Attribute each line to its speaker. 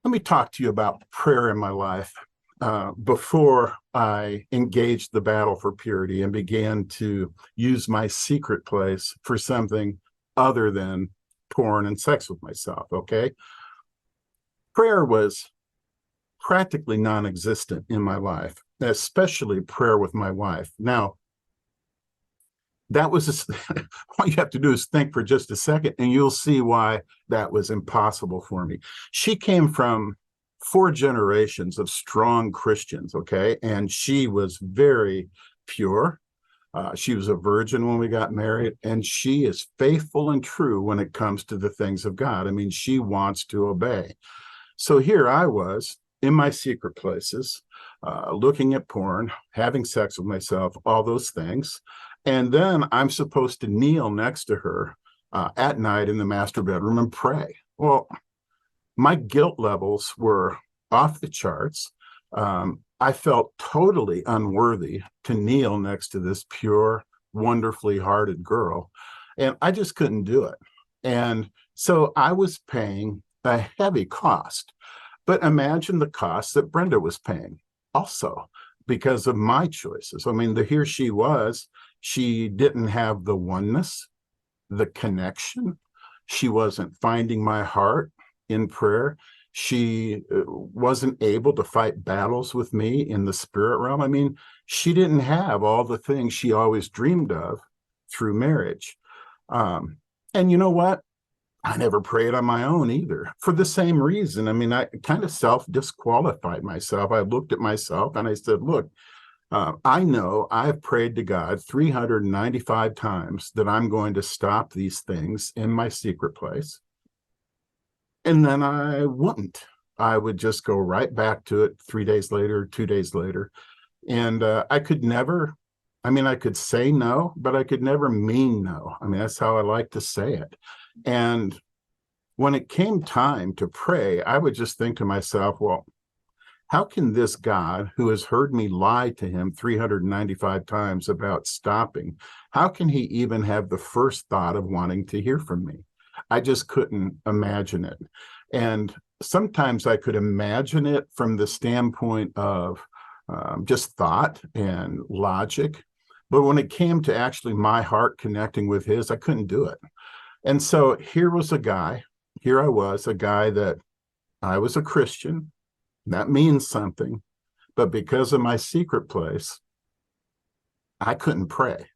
Speaker 1: Let me talk to you about prayer in my life. Before I engaged the battle for purity and began to use my secret place for something other than porn and sex with myself, okay? Prayer was practically non existent in my life, especially prayer with my wife. Now, that was all you have to do is think for just a second, and you'll see why that was impossible for me. She came from 4 generations of strong Christians, okay, and she was very pure. She was a virgin when we got married, and she is faithful and true when it comes to the things of God. I mean, she wants to obey. So here I was in my secret places, looking at porn, having sex with myself, all those things. And then I'm supposed to kneel next to her at night in the master bedroom and pray. Well, my guilt levels were off the charts. I felt totally unworthy to kneel next to this pure, wonderfully hearted girl. And I just couldn't do it. And so I was paying a heavy cost. But imagine the cost that Brenda was paying also because of my choices. I mean, here she was. She didn't have the oneness, the connection. She wasn't finding my heart in prayer. She wasn't able to fight battles with me in the spirit realm. I mean, she didn't have all the things she always dreamed of through marriage. And you know what? I never prayed on my own either for the same reason. I mean, I kind of self-disqualified myself. I looked at myself and I said, look, I know I've prayed to God 395 times that I'm going to stop these things in my secret place. And then I wouldn't. I would just go right back to it 3 days later, 2 days later. And I could never, I mean, I could say no, but I could never mean no. I mean, that's how I like to say it. And when it came time to pray, I would just think to myself, well, how can this God who has heard me lie to him 395 times about stopping, how can he even have the first thought of wanting to hear from me? I just couldn't imagine it. And sometimes I could imagine it from the standpoint of just thought and logic. But when it came to actually my heart connecting with his, I couldn't do it. And so here I was, a guy that I was a Christian. That means something. But because of my secret place, I couldn't pray.